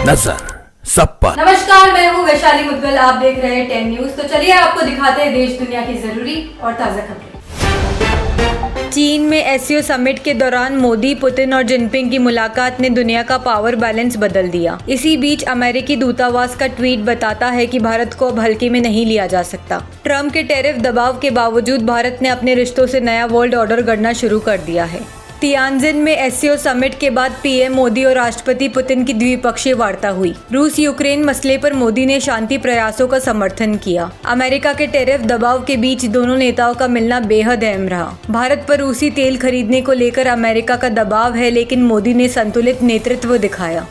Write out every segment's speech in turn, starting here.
नजर सब पर। नमस्कार, मैं हूँ वैशाली मुद्गल। आप देख रहे हैं 10 न्यूज। तो चलिए आपको दिखाते हैं देश दुनिया की जरूरी और ताजा खबरें। चीन में एससीओ समिट के दौरान मोदी, पुतिन और जिनपिंग की मुलाकात ने दुनिया का पावर बैलेंस बदल दिया। इसी बीच अमेरिकी दूतावास का ट्वीट बताता है कि भारत को अब हल्के में नहीं लिया जा सकता। ट्रंप के टैरिफ दबाव के बावजूद भारत ने अपने रिश्तों से नया वर्ल्ड ऑर्डर गढ़ना शुरू कर दिया है। तियानजिन में एससीओ समिट के बाद पीएम मोदी और राष्ट्रपति पुतिन की द्विपक्षीय वार्ता हुई। रूस यूक्रेन मसले पर मोदी ने शांति प्रयासों का समर्थन किया। अमेरिका के टैरिफ दबाव के बीच दोनों नेताओं का मिलना बेहद अहम रहा। भारत पर रूसी तेल खरीदने को लेकर अमेरिका का दबाव है, लेकिन मोदी ने संतुलित नेतृत्व दिखाया।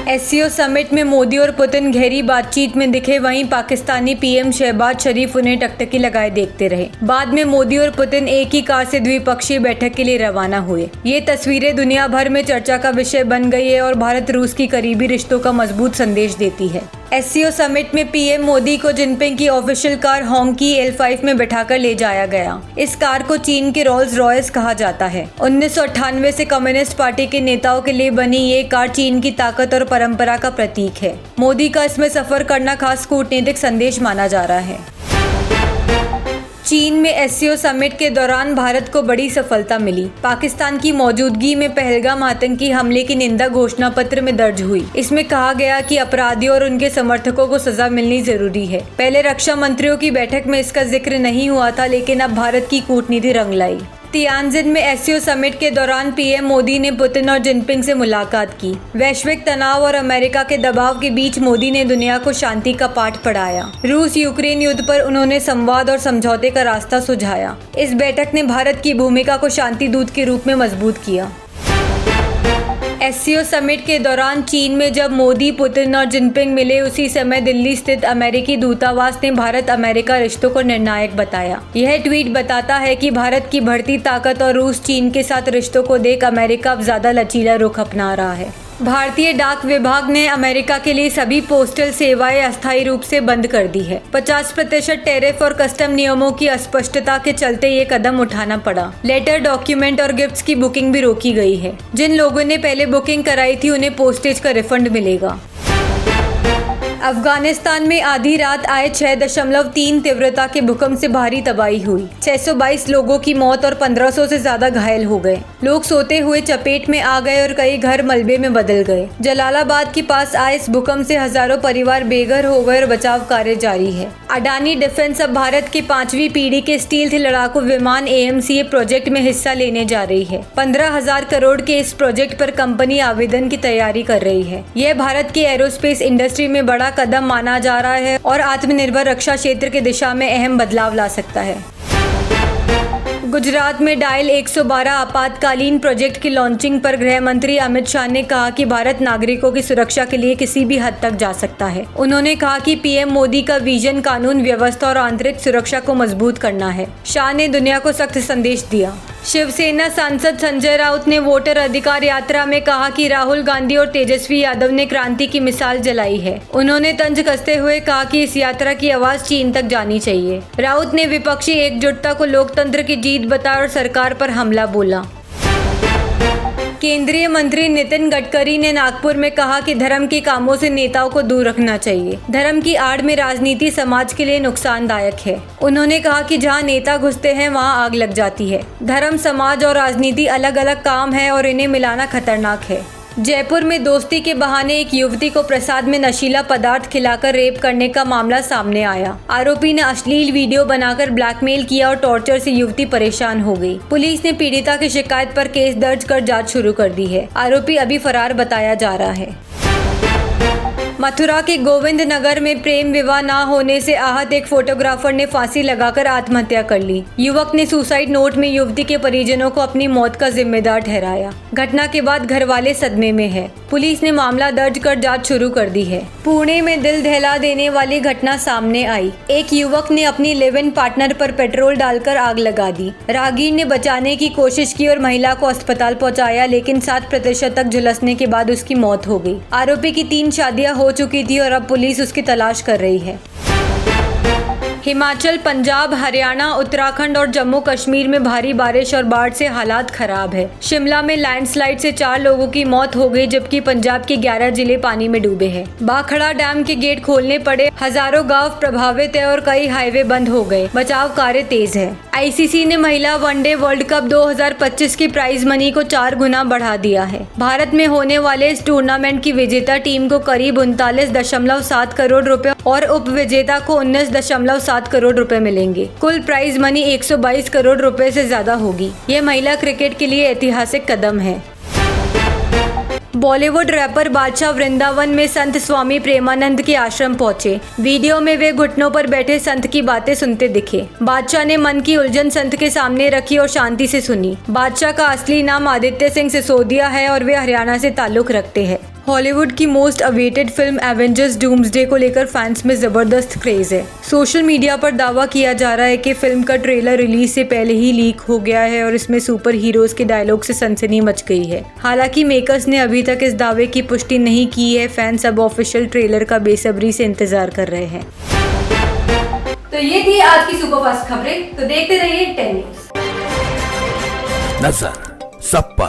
एससीओ समिट में मोदी और पुतिन गहरी बातचीत में दिखे, वहीं पाकिस्तानी पीएम शहबाज शरीफ उन्हें टकटकी लगाए देखते रहे। बाद में मोदी और पुतिन एक ही कार से द्विपक्षीय बैठक के लिए रवाना हुए। ये तस्वीरें दुनिया भर में चर्चा का विषय बन गई है और भारत रूस की करीबी रिश्तों का मजबूत संदेश देती है। एससीओ समिट में पीएम मोदी को जिनपिंग की ऑफिशियल कार होंकी L5 में बैठाकर ले जाया गया। इस कार को चीन के रोल्स रॉयस कहा जाता है। 1998 से कम्युनिस्ट पार्टी के नेताओं के लिए बनी ये कार चीन की ताकत और परंपरा का प्रतीक है। मोदी का इसमें सफर करना खास कूटनीतिक संदेश माना जा रहा है। चीन में एससीओ समिट के दौरान भारत को बड़ी सफलता मिली। पाकिस्तान की मौजूदगी में पहलगाम आतंकी हमले की निंदा घोषणा पत्र में दर्ज हुई। इसमें कहा गया कि अपराधियों और उनके समर्थकों को सजा मिलनी जरूरी है। पहले रक्षा मंत्रियों की बैठक में इसका जिक्र नहीं हुआ था, लेकिन अब भारत की कूटनीति रंग लाई। तियानजिन में एससीओ समिट के दौरान पीएम मोदी ने पुतिन और जिनपिंग से मुलाकात की। वैश्विक तनाव और अमेरिका के दबाव के बीच मोदी ने दुनिया को शांति का पाठ पढ़ाया। रूस यूक्रेन युद्ध पर उन्होंने संवाद और समझौते का रास्ता सुझाया। इस बैठक ने भारत की भूमिका को शांति दूत के रूप में मजबूत किया। एससीओ समिट के दौरान चीन में जब मोदी, पुतिन और जिनपिंग मिले, उसी समय दिल्ली स्थित अमेरिकी दूतावास ने भारत अमेरिका रिश्तों को निर्णायक बताया। यह ट्वीट बताता है कि भारत की बढ़ती ताकत और रूस चीन के साथ रिश्तों को देख अमेरिका अब ज्यादा लचीला रुख अपना रहा है। भारतीय डाक विभाग ने अमेरिका के लिए सभी पोस्टल सेवाएं अस्थायी रूप से बंद कर दी है। 50% टैरिफ और कस्टम नियमों की अस्पष्टता के चलते ये कदम उठाना पड़ा। लेटर, डॉक्यूमेंट और गिफ्ट्स की बुकिंग भी रोकी गई है। जिन लोगों ने पहले बुकिंग कराई थी उन्हें पोस्टेज का रिफंड मिलेगा। अफगानिस्तान में आधी रात आए 6.3 तीव्रता के भूकंप से भारी तबाही हुई। 622 लोगों की मौत और 1500 से ज्यादा घायल हो गए। लोग सोते हुए चपेट में आ गए और कई घर मलबे में बदल गए। जलालाबाद के पास आए इस भूकंप से हजारों परिवार बेघर हो गए और बचाव कार्य जारी है। अडानी डिफेंस अब भारत के 5वीं पीढ़ी के स्टील्थ लड़ाकू विमान AMCA प्रोजेक्ट में हिस्सा लेने जा रही है। 15,000 करोड़ के इस प्रोजेक्ट पर कंपनी आवेदन की तैयारी कर रही है। यह भारत की एरोस्पेस इंडस्ट्री में बड़ा कदम माना जा रहा है और आत्मनिर्भर रक्षा क्षेत्र की दिशा में अहम बदलाव ला सकता है। गुजरात में डायल 112 आपातकालीन प्रोजेक्ट की लॉन्चिंग पर गृह मंत्री अमित शाह ने कहा कि भारत नागरिकों की सुरक्षा के लिए किसी भी हद तक जा सकता है। उन्होंने कहा कि पीएम मोदी का विजन कानून व्यवस्था और आंतरिक सुरक्षा को मजबूत करना है। शाह ने दुनिया को सख्त संदेश दिया। शिवसेना सांसद संजय राउत ने वोटर अधिकार यात्रा में कहा कि राहुल गांधी और तेजस्वी यादव ने क्रांति की मिसाल जलाई है। उन्होंने तंज कसते हुए कहा कि इस यात्रा की आवाज चीन तक जानी चाहिए। राउत ने विपक्षी एकजुटता को लोकतंत्र की जीत बताया और सरकार पर हमला बोला। केंद्रीय मंत्री नितिन गडकरी ने नागपुर में कहा कि धर्म के कामों से नेताओं को दूर रखना चाहिए। धर्म की आड़ में राजनीति समाज के लिए नुकसानदायक है। उन्होंने कहा कि जहां नेता घुसते हैं वहां आग लग जाती है। धर्म, समाज और राजनीति अलग अलग काम है और इन्हें मिलाना खतरनाक है। जयपुर में दोस्ती के बहाने एक युवती को प्रसाद में नशीला पदार्थ खिलाकर रेप करने का मामला सामने आया। आरोपी ने अश्लील वीडियो बनाकर ब्लैकमेल किया और टॉर्चर से युवती परेशान हो गई। पुलिस ने पीड़िता की शिकायत पर केस दर्ज कर जांच शुरू कर दी है। आरोपी अभी फरार बताया जा रहा है। मथुरा के गोविंद नगर में प्रेम विवाह न होने से आहत एक फोटोग्राफर ने फांसी लगाकर आत्महत्या कर ली। युवक ने सुसाइड नोट में युवती के परिजनों को अपनी मौत का जिम्मेदार ठहराया। घटना के बाद घरवाले सदमे में है। पुलिस ने मामला दर्ज कर जांच शुरू कर दी है। पुणे में दिल दहला देने वाली घटना सामने आई। एक युवक ने अपनी लिव इन पार्टनर पर पेट्रोल डालकर आग लगा दी। राहगीर ने बचाने की कोशिश की और महिला को अस्पताल पहुंचाया, लेकिन 7% तक झुलसने के बाद उसकी मौत हो गई। आरोपी की 3 शादियां हो चुकी थी और अब पुलिस उसकी तलाश कर रही है। हिमाचल, पंजाब, हरियाणा, उत्तराखंड और जम्मू कश्मीर में भारी बारिश और बाढ़ से हालात खराब है। शिमला में लैंडस्लाइड से 4 लोगों की मौत हो गई, जबकि पंजाब के 11 जिले पानी में डूबे हैं। भाखड़ा डैम के गेट खोलने पड़े, हजारों गांव प्रभावित है और कई हाईवे बंद हो गए। बचाव कार्य तेज है। आईसीसी ने महिला वनडे वर्ल्ड कप 2025 की प्राइज मनी को 4 गुना बढ़ा दिया है। भारत में होने वाले इस टूर्नामेंट की विजेता टीम को करीब 39.7 करोड़ रुपए और उपविजेता को 19.7 करोड़ रुपए मिलेंगे। कुल प्राइज मनी 122 करोड़ रुपए से ज्यादा होगी। यह महिला क्रिकेट के लिए ऐतिहासिक कदम है। बॉलीवुड रैपर बादशाह वृंदावन में संत स्वामी प्रेमानंद के आश्रम पहुंचे। वीडियो में वे घुटनों पर बैठे संत की बातें सुनते दिखे। बादशाह ने मन की उलझन संत के सामने रखी और शांति से सुनी। बादशाह का असली नाम आदित्य सिंह सिसोदिया है और वे हरियाणा से ताल्लुक रखते हैं। हॉलीवुड की most awaited film Avengers doomsday को लेकर फैंस में जबरदस्त क्रेज है। सोशल मीडिया पर दावा किया जा रहा है कि फिल्म का ट्रेलर रिलीज से पहले ही लीक हो गया है और इसमें सुपर हीरोज के डायलॉग से सनसनी मच गई है। हालांकि मेकर्स ने अभी तक इस दावे की पुष्टि नहीं की है। फैंस अब ऑफिशियल ट्रेलर का बेसब्री से इंतजार कर रहे हैं। तो ये थी आज की सुपरफास्ट खबरें। तो देखते रहिए 10 न्यूज। नजर सब पर।